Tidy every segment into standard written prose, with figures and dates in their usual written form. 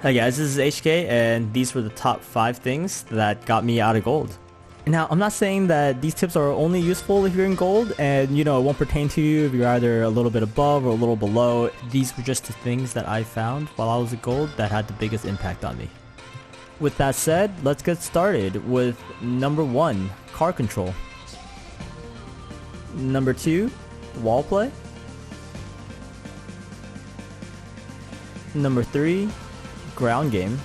Hey guys, this is HK, and these were the top 5 things that got me out of gold. Now, I'm not saying that these tips are only useful if you're in gold, and it won't pertain to you if you're either a little bit above or a little below. These were just the things that I found while I was at gold that had the biggest impact on me. With that said, let's get started with number 1, car control. Number 2, wall play. Number 3, ground game.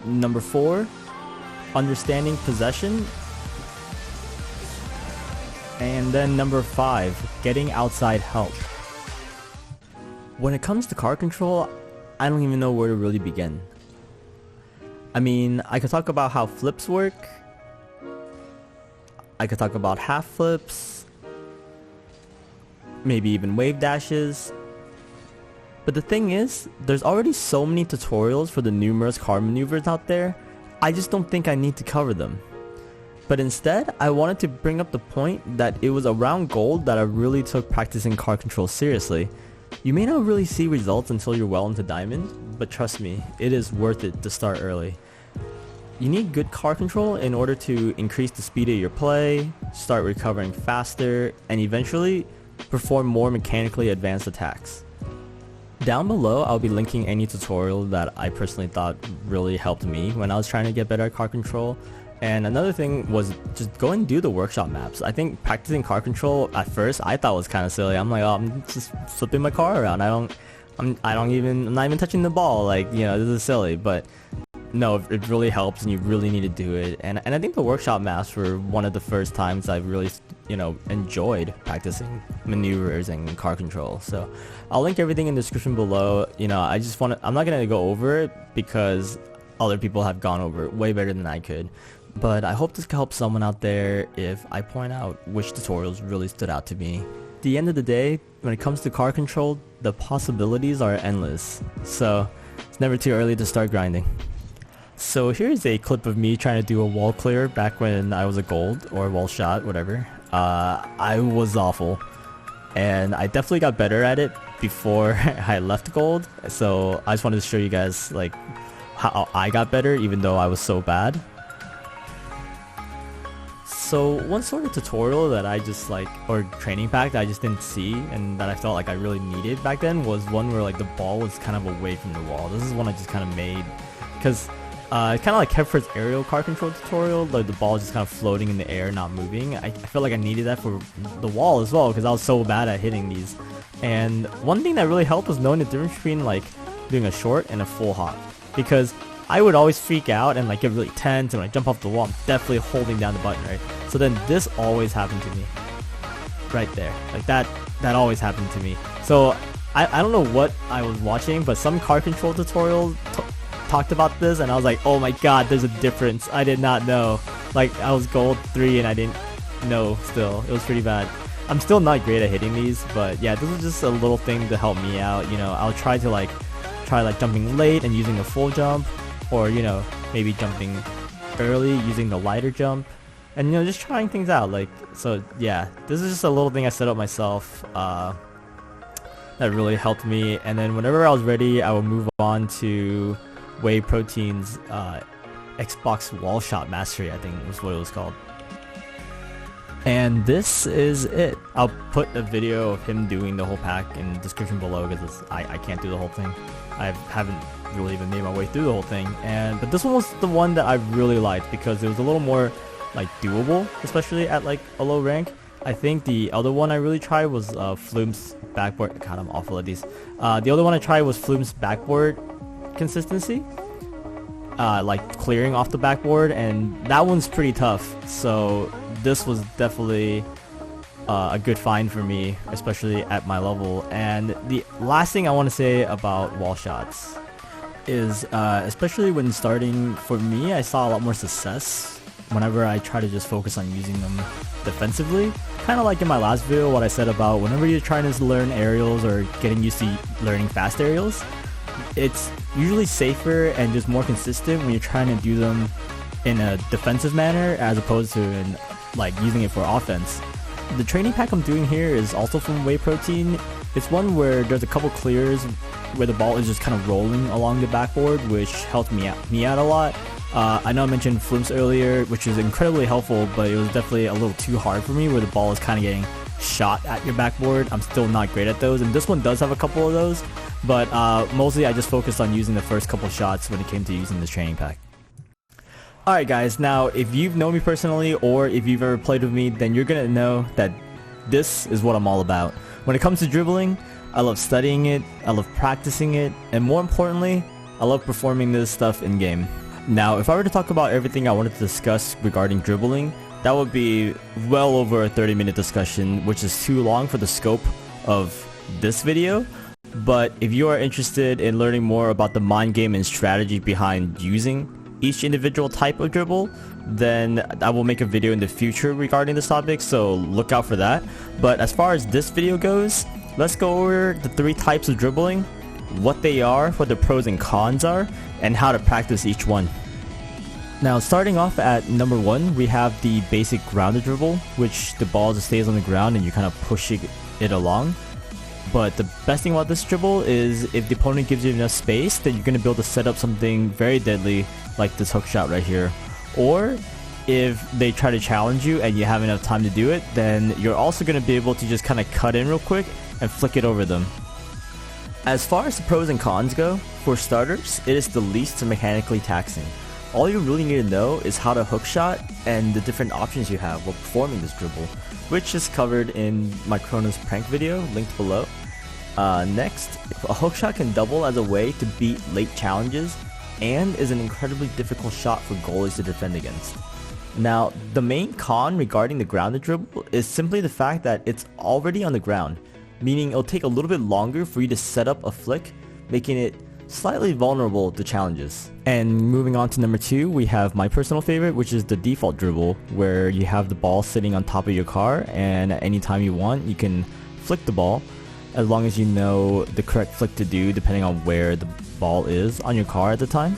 Number 4, understanding possession. And then number 5, getting outside help. When it comes to car control, I don't even know where to really begin. I mean, I could talk about how flips work. I could talk about half flips. Maybe even wave dashes. But the thing is, there's already so many tutorials for the numerous car maneuvers out there, I just don't think I need to cover them. But instead, I wanted to bring up the point that it was around gold that I really took practicing car control seriously. You may not really see results until you're well into diamond, but trust me, it is worth it to start early. You need good car control in order to increase the speed of your play, start recovering faster, and eventually perform more mechanically advanced attacks. Down below, I'll be linking any tutorial that I personally thought really helped me when I was trying to get better at car control. And another thing was just go and do the workshop maps. I think practicing car control at first I thought was kind of silly. I'm like, oh, I'm just flipping my car around. I'm not even touching the ball. Like, this is silly. But no, it really helps, and you really need to do it. And I think the workshop maps were one of the first times I've really enjoyed practicing maneuvers and car control. So I'll link everything in the description below. I'm not gonna go over it because other people have gone over it way better than I could. But I hope this can help someone out there if I point out which tutorials really stood out to me. At the end of the day, when it comes to car control, the possibilities are endless. So it's never too early to start grinding. So here's a clip of me trying to do a wall clear back when I was a gold, or wall shot, whatever. I was awful, and I definitely got better at it before I left gold. So I just wanted to show you guys like how I got better even though I was so bad. So one sort of tutorial that I just or training pack that I just didn't see and that I felt like I really needed back then was one where the ball was kind of away from the wall. This is one I just kind of made because it kind of like Kevford's aerial car control tutorial, the ball is just kind of floating in the air, not moving. I feel like I needed that for the wall as well because I was so bad at hitting these. And one thing that really helped was knowing the difference between doing a short and a full hop, because I would always freak out and get really tense, and when I jump off the wall, I'm definitely holding down the button, right? So then this always happened to me, right there, that always happened to me. So I don't know what I was watching, but some car control tutorial talked about this, and I was like, oh my god, there's a difference. I did not know. I was gold 3 and I didn't know still. It was pretty bad. I'm still not great at hitting these, but yeah, this is just a little thing to help me out. I'll try to try jumping late and using a full jump, or maybe jumping early using the lighter jump, and just trying things out. So yeah, this is just a little thing I set up myself that really helped me. And then whenever I was ready, I would move on to Whey Protein's Xbox Wall Shot Mastery, I think was what it was called. And this is it. I'll put a video of him doing the whole pack in the description below because I can't do the whole thing. I haven't really even made my way through the whole thing. But this one was the one that I really liked because it was a little more doable, especially at a low rank. I think the other one I really tried was Flume's backboard. God, I'm awful at these. The other one I tried was Flume's backboard consistency, clearing off the backboard, and that one's pretty tough. So this was definitely a good find for me, especially at my level. And the last thing I want to say about wall shots is especially when starting, for me, I saw a lot more success whenever I try to just focus on using them defensively. Kind of like in my last video, what I said about whenever you're trying to learn aerials or getting used to learning fast aerials, it's usually safer and just more consistent when you're trying to do them in a defensive manner as opposed to using it for offense. The training pack I'm doing here is also from Whey Protein. It's one where there's a couple clears where the ball is just kind of rolling along the backboard, which helped me out a lot. I know I mentioned flimps earlier, which is incredibly helpful, but it was definitely a little too hard for me where the ball is kind of getting shot at your backboard. I'm still not great at those, and this one does have a couple of those, but mostly I just focused on using the first couple shots when it came to using this training pack. Alright guys, now if you've known me personally or if you've ever played with me, then you're gonna know that this is what I'm all about. When it comes to dribbling, I love studying it, I love practicing it, and more importantly, I love performing this stuff in game. Now, if I were to talk about everything I wanted to discuss regarding dribbling, that would be well over a 30-minute discussion, which is too long for the scope of this video. But if you are interested in learning more about the mind game and strategy behind using each individual type of dribble, then I will make a video in the future regarding this topic, so look out for that. But as far as this video goes, let's go over the 3 types of dribbling, what they are, what the pros and cons are, and how to practice each one. Now, starting off at number 1, we have the basic grounded dribble, which the ball just stays on the ground and you kind of push it along. But the best thing about this dribble is if the opponent gives you enough space, then you're going to be able to set up something very deadly like this hook shot right here. Or if they try to challenge you and you have enough time to do it, then you're also going to be able to just kind of cut in real quick and flick it over them. As far as the pros and cons go, for starters, it is the least mechanically taxing. All you really need to know is how to hook shot and the different options you have while performing this dribble, which is covered in my Kronos prank video, linked below. Next, a hook shot can double as a way to beat late challenges and is an incredibly difficult shot for goalies to defend against. Now, the main con regarding the grounded dribble is simply the fact that it's already on the ground, meaning it'll take a little bit longer for you to set up a flick, making it slightly vulnerable to challenges. And moving on to number 2, we have my personal favorite, which is the default dribble, where you have the ball sitting on top of your car, and at any time you want, you can flick the ball, as long as you know the correct flick to do depending on where the ball is on your car at the time.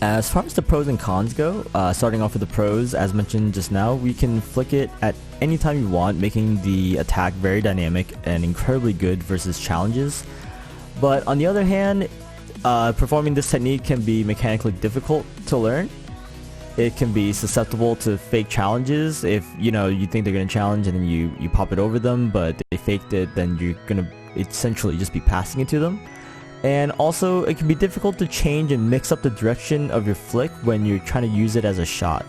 As far as the pros and cons go, starting off with the pros, as mentioned just now, we can flick it at any time you want, making the attack very dynamic and incredibly good versus challenges. But on the other hand, performing this technique can be mechanically difficult to learn. It can be susceptible to fake challenges. If you think they're going to challenge and then you pop it over them, but they faked it, then you're going to essentially just be passing it to them. And also, it can be difficult to change and mix up the direction of your flick when you're trying to use it as a shot.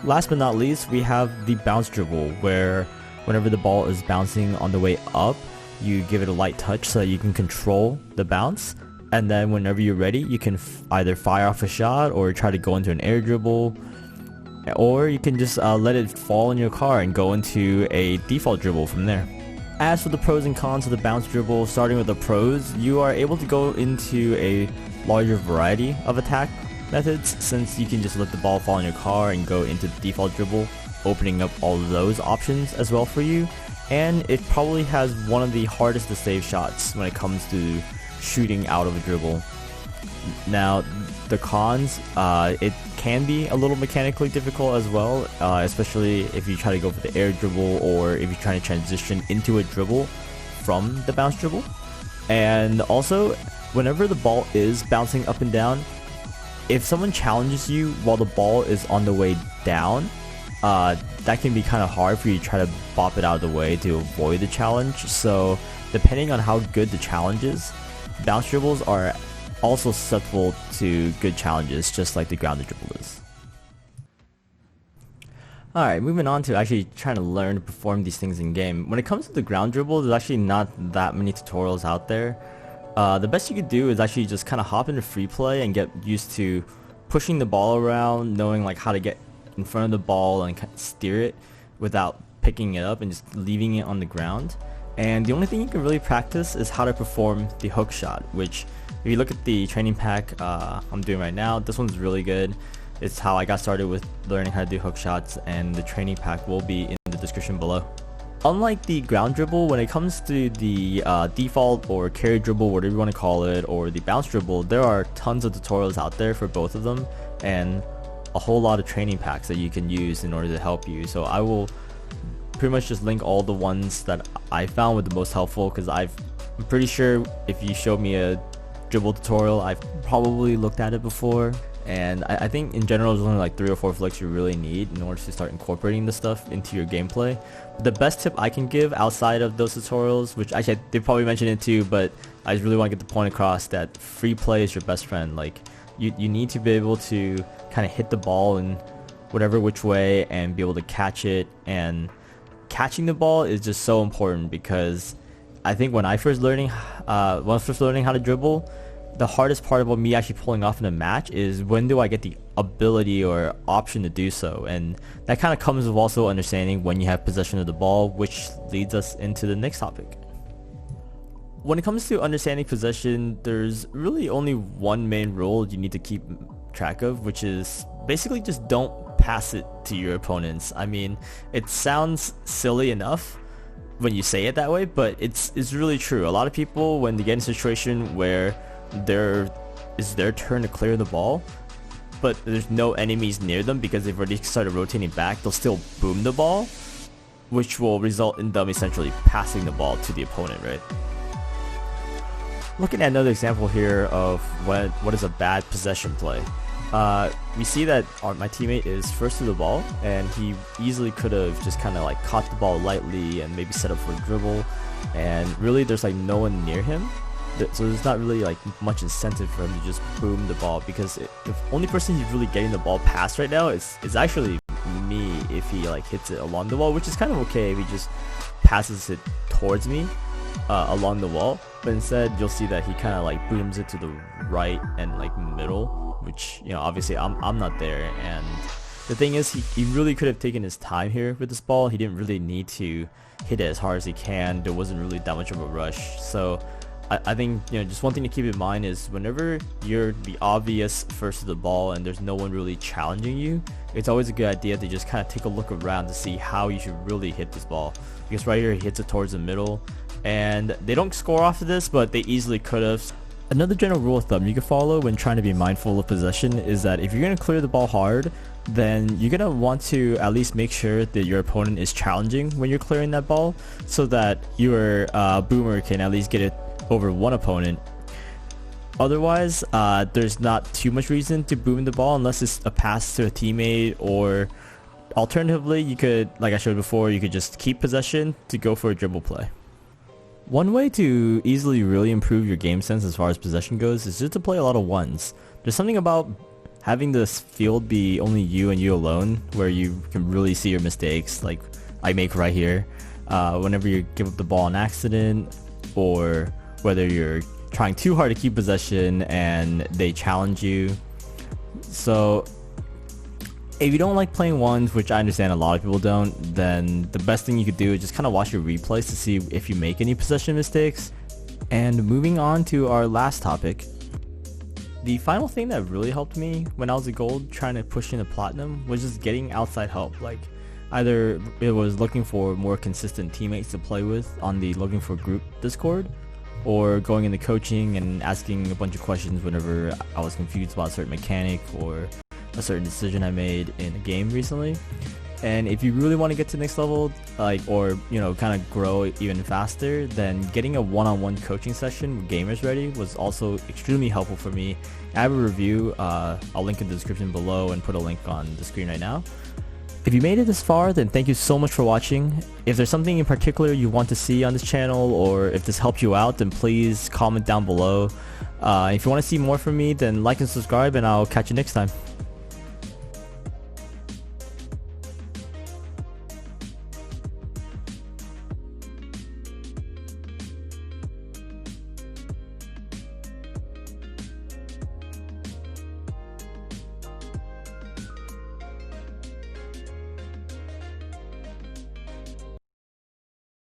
Last but not least, we have the bounce dribble, where whenever the ball is bouncing on the way up, you give it a light touch so that you can control the bounce, and then whenever you're ready, you can either fire off a shot or try to go into an air dribble, or you can just let it fall in your car and go into a default dribble from there. As for the pros and cons of the bounce dribble, starting with the pros, you are able to go into a larger variety of attack methods, since you can just let the ball fall in your car and go into the default dribble, opening up all of those options as well for you. And it probably has one of the hardest to save shots when it comes to shooting out of a dribble. Now, the cons, it can be a little mechanically difficult as well, especially if you try to go for the air dribble or if you're trying to transition into a dribble from the bounce dribble. And also, whenever the ball is bouncing up and down, if someone challenges you while the ball is on the way down, that can be kind of hard for you to try to bop it out of the way to avoid the challenge. So depending on how good the challenge is, bounce dribbles are also susceptible to good challenges, just like the grounded dribble is. Alright, moving on to actually trying to learn to perform these things in game. When it comes to the ground dribble, there's actually not that many tutorials out there. The best you could do is actually just kind of hop into free play and get used to pushing the ball around, knowing like how to get in front of the ball and steer it without picking it up and just leaving it on the ground. And the only thing you can really practice is how to perform the hook shot, which if you look at the training pack I'm doing right now, this one's really good. It's how I got started with learning how to do hook shots, and the training pack will be in the description below. Unlike the ground dribble, when it comes to the default or carry dribble, whatever you want to call it, or the bounce dribble, there are tons of tutorials out there for both of them, and a whole lot of training packs that you can use in order to help you. So I will pretty much just link all the ones that I found were the most helpful, because I'm pretty sure if you showed me a dribble tutorial, I've probably looked at it before. And I think in general there's only like 3 or 4 flicks you really need in order to start incorporating the stuff into your gameplay. The best tip I can give outside of those tutorials, which actually they probably mentioned it too, but I just really want to get the point across that free play is your best friend. Like you need to be able to kind of hit the ball in whatever which way and be able to catch it, and catching the ball is just so important, because I think when I was first learning how to dribble, the hardest part about me actually pulling off in a match is when do I get the ability or option to do so, and that kind of comes with also understanding when you have possession of the ball, which leads us into the next topic. When it comes to understanding possession, there's really only one main rule you need to keep track of, which is basically just don't pass it to your opponents. I mean, it sounds silly enough when you say it that way, but it's really true. A lot of people, when they get in a situation where it's their turn to clear the ball, but there's no enemies near them because they've already started rotating back, they'll still boom the ball, which will result in them essentially passing the ball to the opponent, right? Looking at another example here of what is a bad possession play. We see that my teammate is first to the ball, and he easily could have just kind of like caught the ball lightly and maybe set up for a dribble, and really there's like no one near him. So there's not really like much incentive for him to just boom the ball, because the only person he's really getting the ball past right now is actually me if he like hits it along the wall, which is kind of okay if he just passes it towards me along the wall. But instead you'll see that he kind of like booms it to the right and like middle, which, you know, obviously I'm not there. And the thing is, he really could have taken his time here with this ball. He didn't really need to hit it as hard as he can. There wasn't really that much of a rush. So I think, you know, just one thing to keep in mind is whenever you're the obvious first to the ball and there's no one really challenging you, it's always a good idea to just kind of take a look around to see how you should really hit this ball. Because right here he hits it towards the middle, and they don't score off of this, but they easily could have. Another general rule of thumb you can follow when trying to be mindful of possession is that if you're going to clear the ball hard, then you're going to want to at least make sure that your opponent is challenging when you're clearing that ball, so that your boomer can at least get it over one opponent. Otherwise, there's not too much reason to boom the ball unless it's a pass to a teammate, or alternatively you could, like I showed before, you could just keep possession to go for a dribble play. One way to easily really improve your game sense as far as possession goes is just to play a lot of ones. There's something about having this field be only you and you alone where you can really see your mistakes, like I make right here, whenever you give up the ball on accident, or whether you're trying too hard to keep possession and they challenge you. So if you don't like playing ones, which I understand a lot of people don't, then the best thing you could do is just kind of watch your replays to see if you make any possession mistakes. And moving on to our last topic, the final thing that really helped me when I was a gold trying to push into platinum was just getting outside help. Like either it was looking for more consistent teammates to play with on the looking for group Discord, or going into coaching and asking a bunch of questions whenever I was confused about a certain mechanic or a certain decision I made in a game recently. And if you really want to get to the next level, like, or, you know, kind of grow even faster, then getting a one-on-one coaching session with Gamers Ready was also extremely helpful for me. I have a review, I'll link in the description below and put a link on the screen right now. If you made it this far, then thank you so much for watching. If there's something in particular you want to see on this channel, or if this helped you out, then please comment down below. If you want to see more from me, then like and subscribe, and I'll catch you next time.